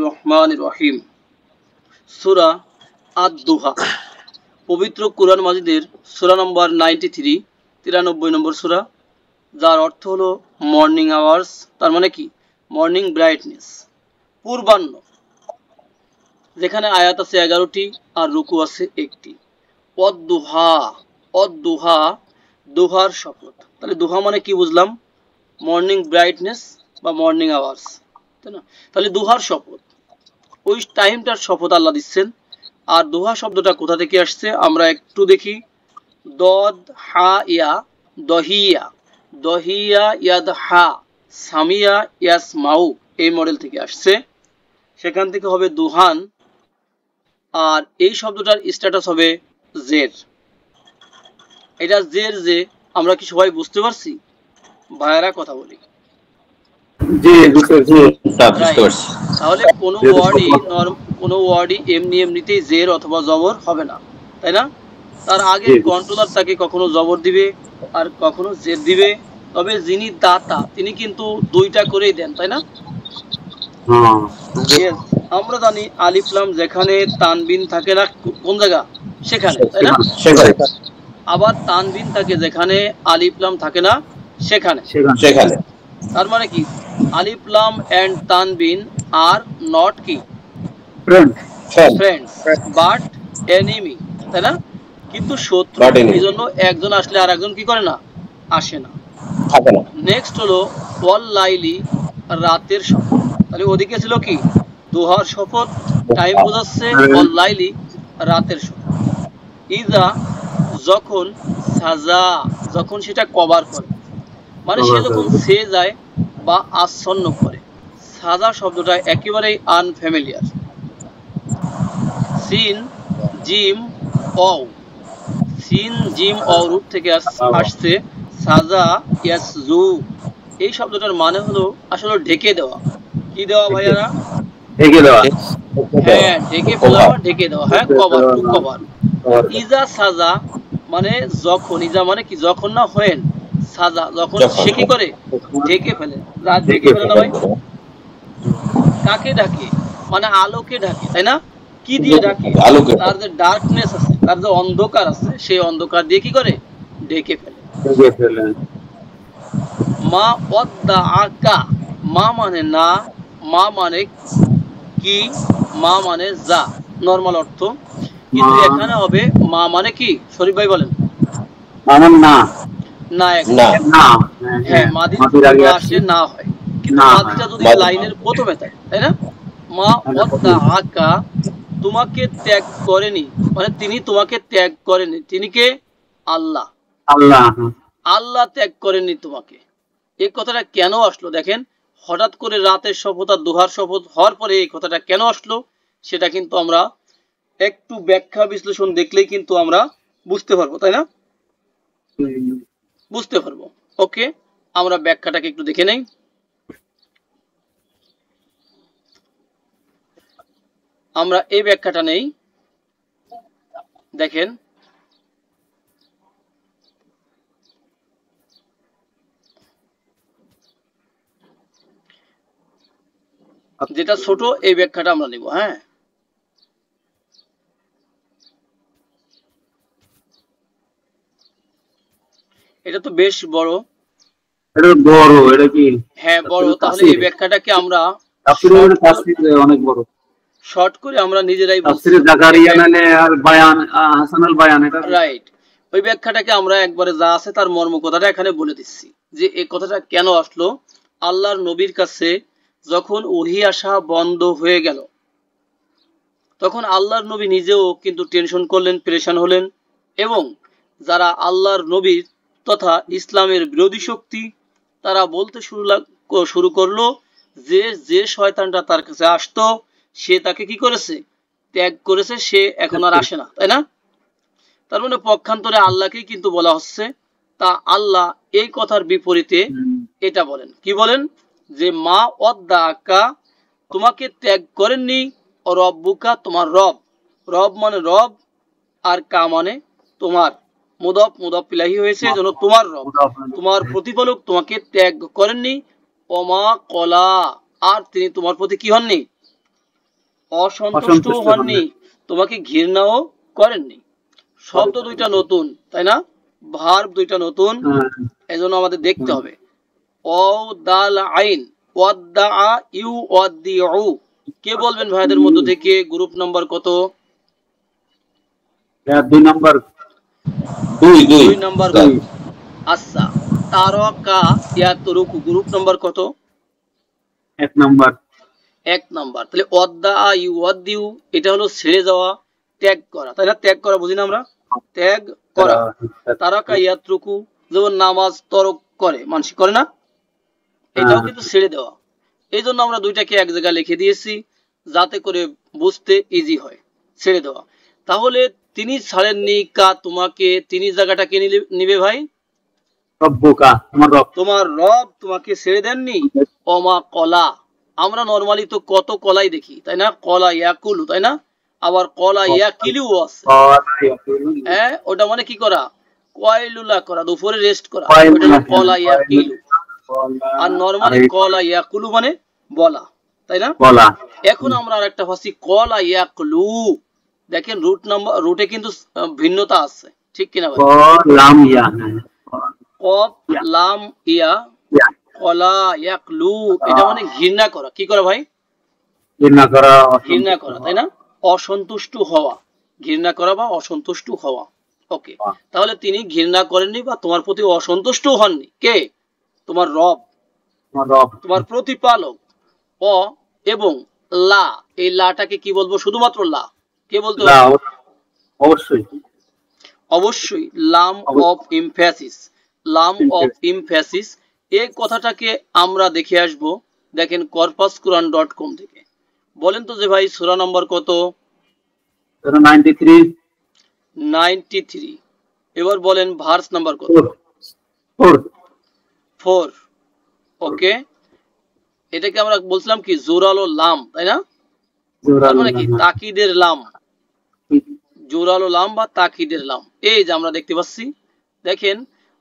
রহমানির রহিম। সূরা আদ-দুহা, পবিত্র কুরআন মাজিদের সূরা নম্বর 93, 93 নম্বর সূরা, যার অর্থ হলো মর্নিং আওয়ার্স। তার মানে কি? মর্নিং ব্রাইটনেস, পূর্বাহ্ন। যেখানে আয়াত আছে 11টি আর রুকু আছে 1টি। অদ-দুহা, অদ-দুহা, দুহার শপথ। তাহলে দুহা মানে কি বুঝলাম? মর্নিং ব্রাইটনেস বা মর্নিং আওয়ার্স, তাই না? তাহলে দুহার শপথ, ওই টাইমটার শপথ আল্লাহ দিচ্ছেন। আর দোহা শব্দটা কোথা থেকে আসছে আমরা একটু দেখি। দদ হা ইয়া, দহিয়া, দহিয়া ইয়াদ হা, সামিয়া ইয়াসমাউ, এই মডেল থেকে আসছে। সেখান থেকে হবে দুহান। আর এই শব্দটার স্ট্যাটাস হবে জের। এটা জের যে, আমরা কি সবাই বুঝতে পারছি? ভাইয়ারা কথা বলি। তাহলে কোনো ওয়ার্ডই এমনিতেই জের অথবা জবর হবে না, তাই না? তার আগে কন্ট্রোলার তাকে কখনো জবর দিবে আর কখনো জের দিবে। তবে যিনি দাতা তিনি কিন্তু দুইটা করেই দেন, তাই না? আমরা জানি আলিফ লাম যেখানে তানবিন থাকে না কোন জায়গা, সেখানে, তাই না? আবার তানবিন থাকে যেখানে আলিফ লাম থাকে না সেখানে। তার মানে কি? আলিফ লাম এন্ড তানবিন আর নট কি ফ্রেন্ডস বাট এনিমি, তাই না? কিন্তু শত্রু, এই জন্য একজন আসলে আর একজন কি করে না, আসে না। নেক্সট হলো ওয়াল লাইলি, রাতের শপথ। তাহলে ওদিকে ছিল কি দুহার শপথ, টাইম বোঝাচ্ছে। ওয়াল লাইলি, রাতের শপথ। ইজা, যখন, সাজা, যখন সেটা কভার করে, মানে সে যখন সে যায় বা আচ্ছন্ন করে। সাজা শব্দটা একেবারেই আনফ্যামিলিয়ার। সিন জিম অও, সিন জিম অও রূপ থেকে আসছে সাজা ইয়াসজু। এই শব্দটার মানে হলো আসলে ঢেকে দেওয়া। কি দেওয়া ভাইয়ারা? ঢেকে দেওয়া। হ্যাঁ, ঢেকে ফেলা বা ঢেকে দেওয়া। হ্যাঁ, কভার, টু কভার। ইজা সাজা মানে যখন, ইজা মানে কি যখন না হয়, সাজা যখন সে কি করে ঢেকে ফেলে। রাত ঢেকে ফেলে না ভাই? কাকে ডাকে? মানে আলোকে ডাকে, তাই না? কি দিয়ে ডাকে? তার যে ডার্কনেস আছে, তার যে অন্ধকার আছে, সেই অন্ধকার দিয়ে কি করে ঢেকে ফেলে। মা ওয়াদ্দা আকা, মা মানে না, মা মানে কি, মা মানে যা, নরমাল অর্থ। কিন্তু এখানে হবে মা মানে কি? শরীফ ভাই বলেন। না, না, হ্যাঁ, মাদির পূর্বে আসলে না হয়, কিন্তু মাদিটা যদি লাইনের প্রথমে থাকে, তাই না? মা ওয়াদ্দা আকা, তোমাকে ত্যাগ করেনি, মানে তিনি তোমাকে ত্যাগ করেনি। তিনি কে? আল্লাহ। আল্লাহ ত্যাগ করেনি তোমাকে। এই কথাটা কেন আসলো দেখেন, হঠাৎ করে রাতের শপথ আর দুহার শপথ হওয়ার পরে এই কথাটা কেন আসলো, সেটা কিন্তু আমরা একটু ব্যাখ্যা বিশ্লেষণ দেখলেই কিন্তু আমরা বুঝতে পারবো, তাই না? বুঝতে পারবো। ওকে, আমরা ব্যাখ্যাটাকে একটু দেখে নেই। আমরা এই ব্যাখ্যাটা নেই, দেখেন। যেটা ছোট এই ব্যাখ্যাটা আমরা নিব। হ্যাঁ, এটা তো বেশ বড়। এটা কি? হ্যাঁ, বড়। তাহলে এই ব্যাখ্যাটাকে আমরা অনেক বড় শর্ট করে আমরা নিজেরাই রাইট। ওই ব্যাখ্যাটাকে আমরা একবারে যা আছে তার মর্ম কথাটা এখানে বলে দিচ্ছি, যে এই কথাটা কেন আসলো। আল্লাহর নবীর কাছে যখন ওহী আসা বন্ধ হয়ে গেল, তখন আল্লাহর নবী নিজেও কিন্তু টেনশন করলেন, পেরেশান হলেন। এবং যারা আল্লাহর নবীর তথা ইসলামের বিরোধী শক্তি, তারা বলতে শুরু করলো যে শয়তানটা তার কাছে আসতো সে তাকে কি করেছে? ত্যাগ করেছে, সে এখন আর আসে না, তাই না? তার মানে পক্ষান্তরে আল্লাহকেই কিন্তু বলা হচ্ছে। তা আল্লাহ এই কথার বিপরীতে এটা বলেন, কি বলেন? যে মা ওয়াদ্দা আকা, তোমাকে ত্যাগ করেননি, রব্বুকা, তোমার রব। রব মানে রব, আর কা মানে তোমার। মুদাফ মুদাফ ইলাইহি হয়েছে, যেন তোমার রব, তোমার প্রতিপালক তোমাকে ত্যাগ করেননি। ওমা কলা, আর তিনি তোমার প্রতি কি হননি? অসন্তুষ্ট হননি, তোমাকে ঘৃণাও করেননি। শব্দ দুইটা নতুন, তাই না? ভার্ব দুইটা নতুন, এজন্য আমাদের দেখতে হবে। ও দাল আইন ওয়াদ্দা ইউ ওয়াদ্দিউ। কে বলবেন ভাইদের মধ্য থেকে? গ্রুপ নাম্বার কত? 2 নাম্বার। 2 নাম্বার। আচ্ছা, তারকা ইয়াতরুকু গ্রুপ নাম্বার কত? 1 নাম্বার। 1 নাম্বার। তাহলে ওয়াদ্দা ইউ ওয়াদ্দিউ এটা হলো ছেড়ে যাওয়া, ত্যাগ করা, তাই না? ত্যাগ করা বুঝি না আমরা? ত্যাগ করা। তারকা ইয়াতরুকু যেমন নামাজ তরক করে, মানুষ করে না? এটাও কিন্তু ছেড়ে দেওয়া। এই জন্য আমরা দুইটাকে এক জায়গায় লিখে দিয়েছি যাতে করে বুঝতে ইজি হয়। ছেড়ে দেওয়া। তাহলে তিনি ছাড়েননি কা তোমাকে, তিনি জায়গাটা কে নিবে ভাই? রব্বুকা, তোমার রব তোমাকে ছেড়ে দেননি। অমা কলা, আমরা নরমালি তো কত কলাই দেখি, তাই না? কলা ইয়াকুলু, তাই না? আবার কলা ইয়াকিলু আছে। হ্যাঁ, ওটা মানে কি করা? কয়লুলা করা, দুপুরে রেস্ট করা, ওটা হলো কলা ইয়াকিলু। আর নরমালি কলা ইয়াকুলু মানে বলা, তাই না? বলা। এখন আমরা আরেকটা ভাষী কলা ইয়াকুলু। দেখেন রুটে কিন্তু ভিন্নতা আছে, ঠিক কিনা ভাই? লাম ইয়া, কফ লাম ইয়া, কলা ইয়াকলু, এটা মানে ঘৃণা করা। কি করা ভাই? ঘৃণা করা, ঘৃণা করা, তাই না? অসন্তুষ্ট হওয়া, ঘৃণা করা বা অসন্তুষ্ট হওয়া। ওকে, তাহলে তিনি ঘৃণা করেননি বা তোমার প্রতি অসন্তুষ্ট হননি। কে? তোমার রব, তোমার প্রতিপালক। অ এবং লা, এই লাটাকে কি বলবো? শুধুমাত্র লা। কে বলতে হবে? অবশ্যই অবশ্যই লাম অফ ইমফ্যাসিস। লাম অফ ইমফ্যাসিস এই কথাটাকে আমরা দেখে আসব। দেখেন corpusquran.com থেকে। বলেন তো যে ভাই সূরা নাম্বার কত? 93। এবার বলেন ভার্স নাম্বার কত? 4। ওকে, এটাকে আমরা বলছিলাম কি জোরালো লাম, তাই না? তার মানে কি তাকিদের লাম, জোরালো লাম বা তাকিদের লাম। এই যে আমরা দেখতে পাচ্ছি, দেখেন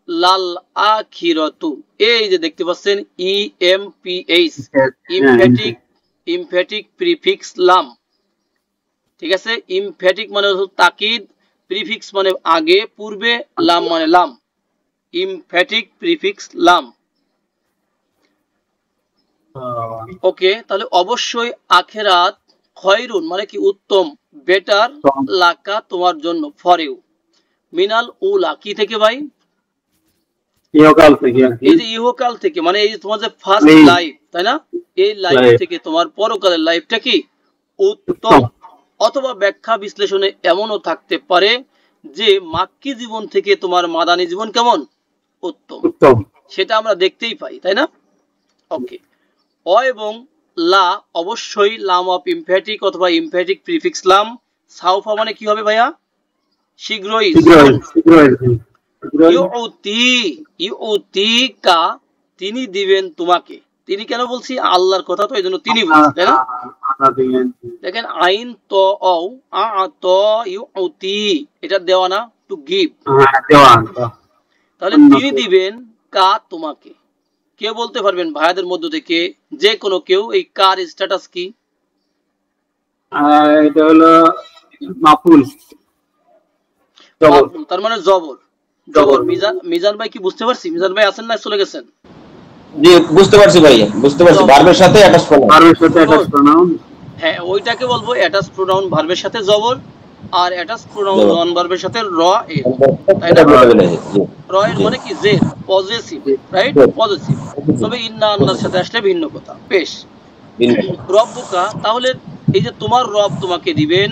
লাল আখিরাতু, এই যে দেখতে পাচ্ছেন EMPH, ইমফ্যাটিক প্রিফিক্স লাম। ঠিক আছে, ইমফ্যাটিক মানে হলো তাকিদ, প্রিফিক্স মানে আগে, পূর্বে, লাম মানে লাম, ইমফ্যাটিক প্রিফিক্স লাম। ওকে, তাহলে অবশ্যই আখেরাত খয়রুন মানে কি উত্তম, বেটার, লাকা তোমার জন্য, ফর ইউ, মিনাল উলা কি থেকে ভাই? ইহকাল থেকে। এই যে ইহকাল থেকে মানে এই যে তোমার যে ফার্স্ট লাইফ, তাই না? এই লাইফ থেকে তোমার পরকালের লাইফটা কি উত্তম। অথবা ব্যাখ্যা বিশ্লেষণে এমনও থাকতে পারে যে মাক্কি জীবন থেকে তোমার মাদানী জীবন কেমন? উত্তম। সেটা আমরা দেখতেই পাই, তাই না? ওকে, অ এবং লা অবশ্যই লাম অফ ইমফ্যাটিক অথবা ইমফ্যাটিক প্রিফিক্স লাম। সাউফা মানে কি হবে ভাইয়া? শীঘ্রই। ইউতিকা তিনি দিবেন তোমাকে। তিনি কেন বলছি? আল্লাহর কথা তো, এইজন্য তিনি বলছেন, তাই না? দেখেন আইন তো ও আ তো ইউতি, এটা দেওয়া না, টু গিভ। তাহলে তিনি দিবেন কা তোমাকে। কে বলতে পারবেন ভাইয়াদের মধ্য থেকে? যে কোনো কেউ। এই কার স্ট্যাটাস কি? এটা হলো মাফুল, তার মানে জবর। জবর। মিজান ভাই কি বুঝতে পারছি? মিজান ভাই আছেন না চলে গেছেন? জি বুঝতে পারছি ভাইয়া, বুঝতে পারছি। ভার্বের সাথে অ্যাটাচ প্রোনাউন। হ্যাঁ, ওইটাকে বলবো অ্যাটাচ প্রোনাউন, ভার্বের সাথে জবর, আর অ্যাটাচ প্রোনাউন নন ভার্বের সাথে র এর, তাই না? র এর মানে কি জের, পজিটিভ, রাইট? পজিটিভ। তবে ইন্না আন্নার সাথে আসলে ভিন্ন কথা। বেশ, রব্বুকা, তাহলে এই যে তোমার রব তোমাকে দিবেন,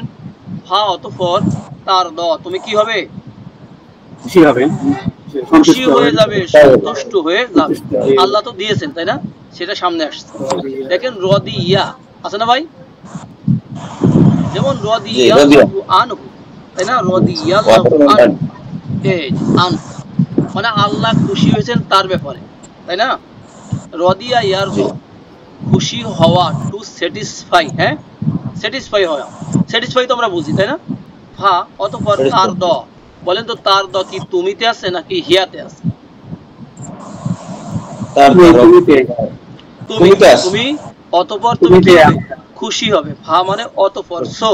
ফা অতঃপর তার দ, তুমি কি হবে? খুশি হয়ে যাবে, সন্তুষ্ট হয়ে যাবে। আল্লাহ তো দিয়েছেন, তাই না? সেটা সামনে আসছে। দেখেন রদি ইয়া আছে না ভাই? যেমন রদি ইয়া আনহু, তাই না? রদি ইয়া আনহু মানে আল্লাহ খুশি হয়েছেন তার ব্যাপারে, তাই না? রদিয়া ইয়ার খুশি হওয়া, টু স্যাটিসফাই। হ্যাঁ, স্যাটিসফাই হওয়া, স্যাটিসফাই তো আমরা বুঝি, তাই না? ফা অতঃপর তার দ, বলেন তো তার দ কি তুমিতে আছে নাকি হিয়াতে আছে? তুমি। অতঃপর তুমি কি খুশি হবে। ফা মানে অতঃপর, সো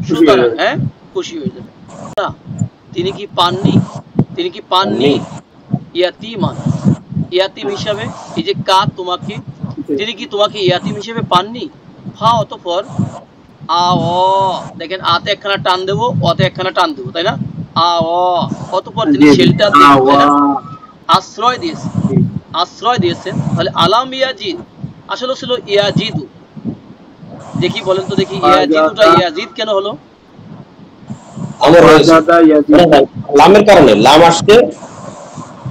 সুতরাং, হ্যাঁ, খুশি হয়ে যাবে। তিনি কি পাননি, তিনি কি পাননি ইয়াতিমান, ইয়াতিম হিসাবে, এই যে কা তোমাকে, তিনি কি তোমাকে ইয়াতিম হিসেবে পাননি। ফা অতঃপর আ অ, দেখেন আতে একখানা টান দেবো, অতে একখানা টান দেবো, তাই না। আ অ, অতঃপর তিনি শেল্টার দিয়েছেন, তাই না, আশ্রয় দিয়েছেন, আশ্রয় দিয়েছেন। তাহলে আলাম ইয়াজিদ আসলে ছিল ইয়াজিদু। দেখি বলেন তো দেখি, ইয়াজিদুটা ইয়াজিদ কেন হলো? আমার হয়েছে লামের কারণে, লাম আসছে,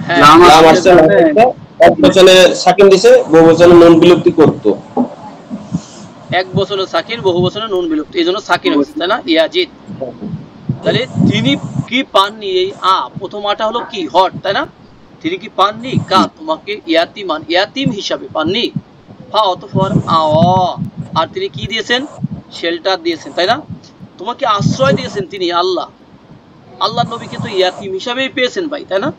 হ্যাঁ, লাম আসছে, এক বচনে সাকিন দিছে, বহু বচনে নুন বিলুপ্তি করতো। এক বচনে সাকিন, বহু বচনে নুন বিলুপ্তি, এই জন্য সাকিন হয়েছে, তাই না, ইয়াজিদ। তাহলে তিনি কি পাননি, এই আ প্রথম আটা হলো কি হট, তাই না। তিনি কি পাননি কা তোমাকে ইয়াতিমান, ইয়াতিম হিসাবে পাননি। ফা অতঃপর আ অ, আর তিনি কি দিয়েছেন, শেল্টার দিয়েছেন, তাই না। তোমাকে আশ্রয় দিয়েছেন তিনি আল্লাহ, আল্লাহ নবীকে তো ইয়াতিম হিসাবেই পেয়েছেন ভাই, তাই না।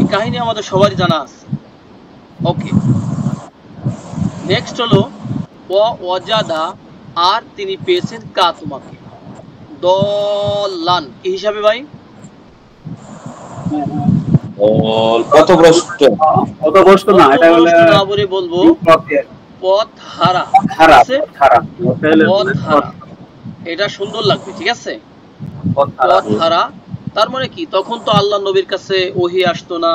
এই কাহিনী আমাদের সবারই জানা আছে। ওকে, নেক্সট হলো ওয়াজাদা, আর তিনি পেয়েছেন কা তোমাকে দলান, কি হিসাবে ভাই? পথভ্রষ্ট, পথভ্রষ্ট না, এটা হলো না বলে বলবো পথ হারা, পথ হারা, এটা সুন্দর লাগবে, ঠিক আছে, পথ হারা। তার মানে কি, তখন তো আল্লাহ নবীর কাছে ওহী আসতো না,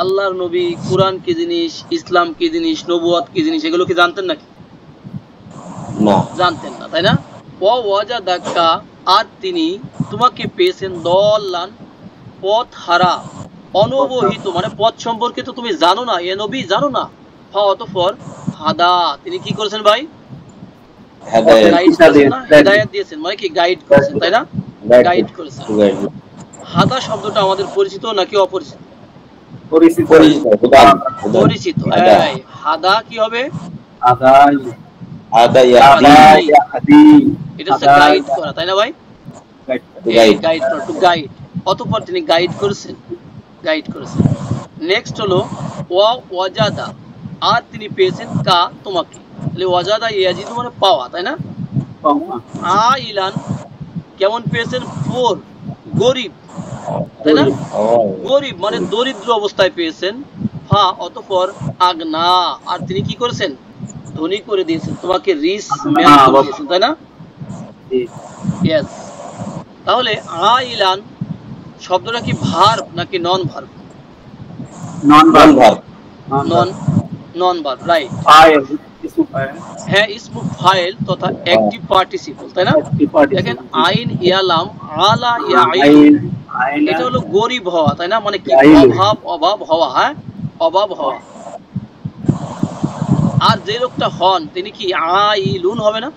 আল্লাহর নবী কুরআন কি জিনিস, ইসলাম কি জিনিস, নবুয়ত কি জিনিস, এগুলো কি জানতেন নাকি? না, জানতেন না, তাই না। ওয়াজাদাকা, আর তিনি তোমাকে পেয়েছেন দলান, পথ হারা, অনবহিত, মানে পথ সম্পর্কে তো তুমি জানো না, এ নবী জানো না। ফা অতঃপর হাদা, তিনি কি করেছেন ভাই? হেদায়েত দিয়েছেন, মানে কি গাইড করেছেন, তাই না, গাইড করেছেন। হাদা শব্দটা আমাদের পরিচিত নাকি অপরিচিত? পরিচিত। এই হাদা কি হবে? এটা হচ্ছে গাইড করা, তাই না ভাই, গাইড করা, টু গাইড। অতঃপর তিনি গাইড করেছেন, গাইড করেছেন। নেক্সট হলো ওয়াজাদা, আর তিনি পেয়েছেন কা তোমাকে, তাহলে ওয়াজাদা ইয়াজিদু মানে পাওয়া, তাই না। আইলান, কেমন পেয়েছেন, ফোর, গরিব, তাই না, গরিব মানে দরিদ্র অবস্থায় পেয়েছেন। ফা অতঃপর আগনা, আর তিনি কি করেছেন, ধনী করে দিয়েছেন, তোমাকে রিচ ম্যান করে দিয়েছেন, তাই না। ইয়েস, তাহলে আইলান শব্দটা কি ভার্ব নাকি নন ভার্ব? নন ভার্ব, নন ভার্ব, রাইট। হ্যাঁ, ইসমু ফাইল তথা অ্যাক্টিভ পার্টিসিপল, তাই না। দেখেন আইন ইয়ালাম, আলা ইয়াইন, এটা হলো গরিব হওয়া, তাই না, মানে কি অভাব, অভাব হওয়া, হ্যাঁ, অভাব হওয়া। আর যে লোকটা হন তিনি কি আইলুন হবে না,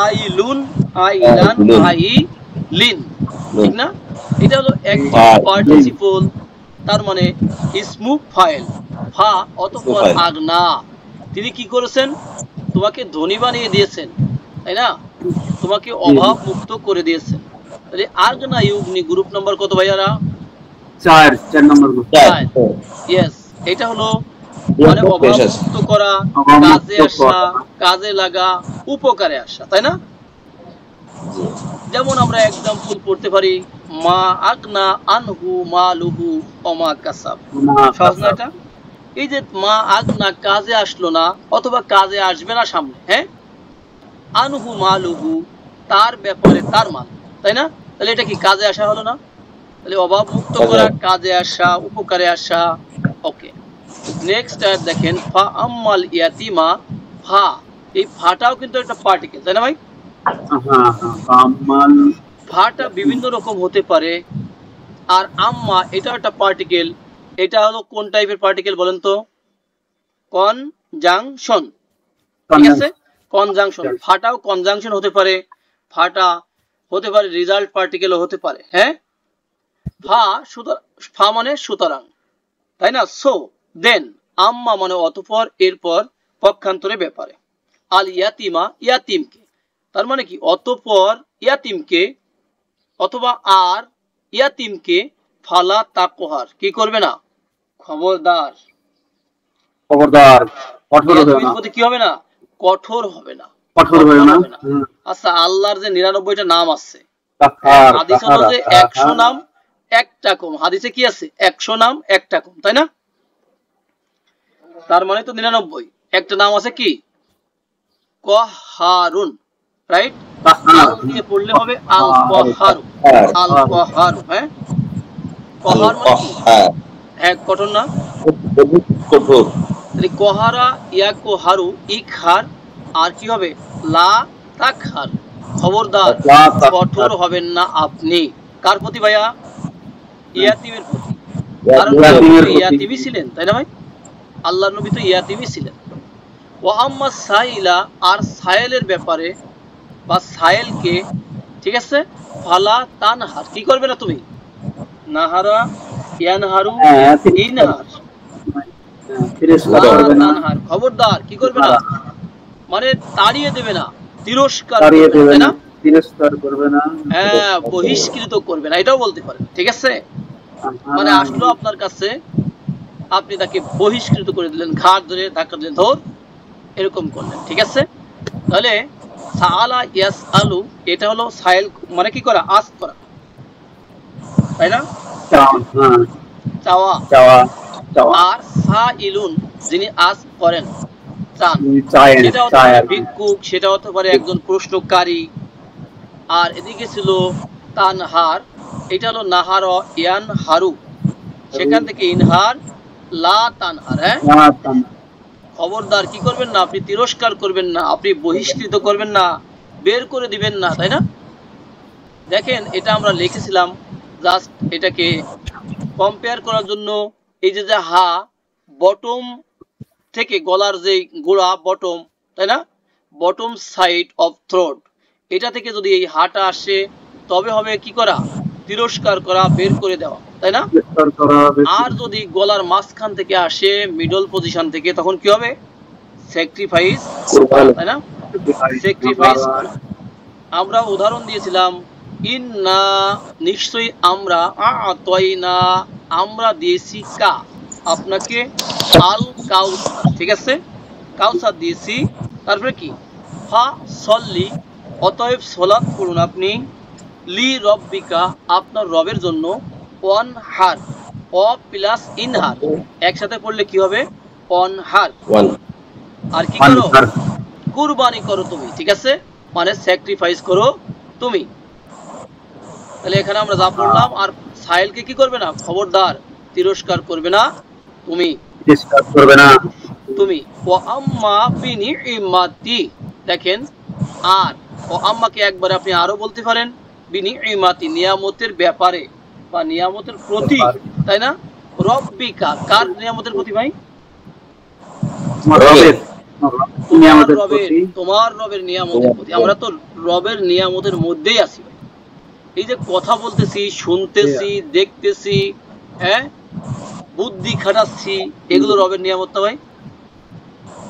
আইলুন, আইলান, আইলিন, ঠিক না। এটা হলো অ্যাক্টিভ পার্টিসিপল, তার মানে ইসমু ফাইল। ফা অতঃপর আগনা, তিনি কি করেছেন, তোমাকে ধনী বানিয়ে দিয়েছেন, তাই না, তোমাকে অভাব মুক্ত করে দিয়েছেন। তাহলে আগনা ইউগনি গ্রুপ নাম্বার কত ভাইয়ারা? 4 নম্বর গ্রুপ। ইয়েস, এটা হলো মানে অভাব মুক্ত করা, কাজে আসা, কাজে লাগা, উপকারে আসা, তাই না। যেমন আমরা एग्जांपल পড়তে পারি, মা আগনা আনহু মালুহু ওমা কাসাব, সহজ না এটা। এই যে মা আগনা, কাজে আসলো না অথবা কাজে আসবে না সামনে, হ্যাঁ, আনহু মালুহু, তার ব্যাপারে তার মাল, তাই না। তাহলে এটা কি কাজে আসা হলো না, তাহলে অভাব মুক্ত করা, কাজে আসা, উপকারে আসা। ওকে, নেক্সট দেখেন ফা আম্মাল ইয়াতিমা, ফা, এই ফাটাও কিন্তু একটা পার্টিকেল, তাই না ভাই। ফাটা বিভিন্ন রকম হতে পারে, আর আম্মা এটা একটা পার্টিকেল। এটা হলো কোন টাইপের পার্টিকেল বলেন তো? কনজাংশন, ঠিক আছে, কনজাংশন। ফাটাও কনজাংশন হতে পারে, ফাটা হতে পারে রেজাল্ট পার্টিকেলও হতে পারে, হ্যাঁ। ফা মানে সুতরাং, তাই না। সো দেন, আম্মা মানে অতঃপর, এরপর পক্ষান্তরে ব্যাপারে। আল ইয়াতিমা, ইয়াতিমকে, তার মানে কি অতঃপর ইয়াতিমকে, অথবা আর ইয়াতিমকে, ফালা তাকহার, কি করবে না, খবরদার, খবরদার, কি হবে না, কঠোর হবে না। কঠোর হবে না। আচ্ছা, আল্লাহর যে 99টা নাম আছে, কাফার, হাদিস হলো যে 100 নাম একটা কম। হাদিসে কি আছে? 100 নাম একটা কম, তাই না? তার মানে তো 99। একটা নাম আছে কি? কহারুন, রাইট? আল দিয়ে পড়লে হবে আল কহারু, আল কহারু। হ্যাঁ, কহার মানে কি? হ্যাঁ, কঠোর না? কঠোর। তাহলে কহারা ইয়া কোহারু ইকহার, আর কি হবে? লা তাকহার। খবরদার কঠোর হবেন না আপনি। কার প্রতি ভাইয়া? ইয়াতিমের প্রতি। কারণ ইয়াতিমই ছিলেন, তাই না ভাই? আল্লাহর নবী তো ইয়াতিমই ছিলেন। ওয়া আম্মা সাইলা, আর সায়েলের ব্যাপারে বা সায়েলকে, ঠিক আছে, ফালা তানহার, কি করবে না তুমি? নাহারা ইয়ানহারু ইনহার, তানহার, খবরদার কি করবে না? মানে তাড়িয়ে দেবে না, তিরস্কার করবে না, তাই না? তিরস্কার করবে না, হ্যাঁ, বহিষ্কৃত করবে না, এটাও বলতে পারেন, ঠিক আছে? মানে আসলো আপনার কাছে, আপনি তাকে বহিষ্কৃত করে দিলেন, ঘাট ধরে ধাক্কা দিলেন, ধর, এরকম করলেন, ঠিক আছে? তাহলে সাআলা ইয়াসআলু, এটা হলো সাইল, মানে কি করা? আস্ক করা, তাই না? চাওয়া। আর সাইলুন, যিনি আস্ক করেন, চান, সেটা হতে পারে ভিক্ষুক, সেটা হতে পারে একজন প্রশ্নকারী। আর এদিকে ছিল তানহার, এটা হলো নাহার ইয়ান হারু, সেখান থেকে ইনহার লা তানহার। হ্যাঁ, খবরদার কি করবেন না? আপনি তিরস্কার করবেন না, আপনি বহিষ্কৃত করবেন না, বের করে দিবেন না, তাই না? দেখেন, এটা আমরা লিখেছিলাম জাস্ট এটাকে কম্পেয়ার করার জন্য। এই যে হা, বটম থেকে গলার যে গোড়া, বটম, তাই না? বটম সাইড অফ থ্রোট, এটা থেকে যদি এই হাটা আসে, তবে হবে কি করা? তিরস্কার করা, বের করে দেওয়া, তাই না? আর যদি গলার মাঝখান থেকে আসে, মিডল পজিশন থেকে, তখন কি হবে? স্যাক্রিফাইস, তাই না? স্যাক্রিফাইস করা। আমরা উদাহরণ দিয়েছিলাম, ইন্না, নিশ্চয়ই আমরা, আ'তাইনা, আমরা দিয়েছি, কা, আপনাকে, আল কাউসার, ঠিক আছে, কাউসার দিয়েছি। তারপরে কি? ফা সল্লি, অতএব সালাত করুন আপনি, লি রব্বিকা, আপনার রবের জন্য, ওয়ান হার, অ প্লাস ইনহার একসাথে পড়লে কি হবে? ওয়ান হার। আর কি করো? কুরবানি করো তুমি, ঠিক আছে, মানে স্যাক্রিফাইস করো তুমি। তাহলে এখানে আমরা যা পড়লাম, আর সাইলকে কি করবে না? খবরদার তিরস্কার করবে না তুমি, তিরস্কার করবে না তুমি। ও আম্মা বিনিইমাতি, দেখেন, আর ও আম্মাকে একবার আপনি আরো বলতে পারেন, বিনিইমাতি, নিয়ামতের ব্যাপারে বা নিয়ামতের প্রতি, তাই না? রব্বিকা, কার নিয়ামতের প্রতি ভাই? তোমার রবের নিয়ামতের প্রতি। আমরা তো রবের নিয়ামতের মধ্যেই আছি ভাই। এই যে কথা বলতেছি, শুনতেছি, দেখতেছি, হ্যাঁ, বুদ্ধি খাটাচ্ছি, এগুলো রবের নিয়ামত না ভাই?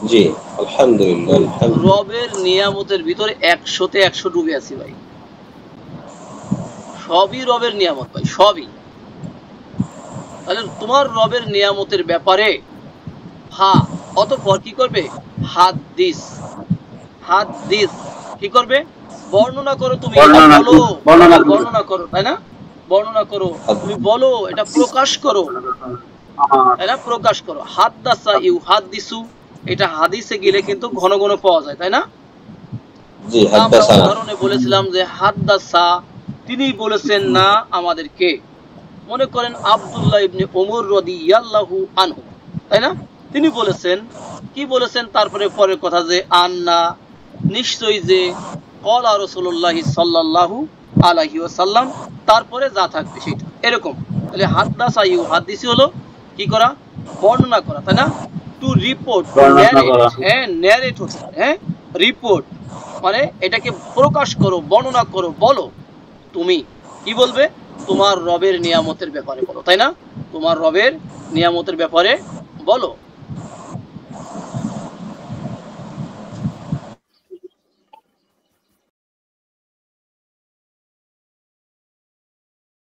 জি, আলহামদুলিল্লাহ। রবের নিয়ামতের ভিতরে 100তে 100 ডুবে আছি ভাই। সবই রবের নিয়ামত ভাই, সবই। তাহলে তোমার রবের নিয়ামতের ব্যাপারে হা, অতঃপর কি করবে? হাদিস, হাদিস কি করবে? বর্ণনা করো তুমি, বলো, বর্ণনা করো, তাই না? বর্ণনা করো, তুমি বলো, এটা প্রকাশ করো, তাই না? প্রকাশ করো। হাদ্দাসা ইউ হাদিসু, এটা হাদিসে গেলে কিন্তু ঘন ঘন পাওয়া যায়, তাই না? জি, আমরা উদাহরণে বলেছিলাম যে হাদ্দাসা, তিনি বলেছেন না আমাদেরকে। মনে করেন আব্দুল্লাহ ইবনে ওমর রাদিয়াল্লাহু আনহু, তাই না? তিনি বলেছেন, কি বলেছেন? তারপরে পরের কথা যে আন্না, নিশ্চয়ই যে, ক্বালা রাসূলুল্লাহি সাল্লাল্লাহু আলাইহি ওয়াসাল্লাম, তারপরে যা থাকবে সেটা, এরকম। তাহলে হাদ্দাসা ইউ হাদিসি হলো কি করা? বর্ণনা করা, তাই না? টু রিপোর্ট, হ্যাঁ, ন্যারেট হতে পারে, হ্যাঁ, রিপোর্ট মানে এটাকে প্রকাশ করো, বর্ণনা করো, বলো। তুমি কি বলবে? তোমার রবের নিয়ামতের ব্যাপারে বলো, তাই না? তোমার রবের নিয়ামতের ব্যাপারে বলো।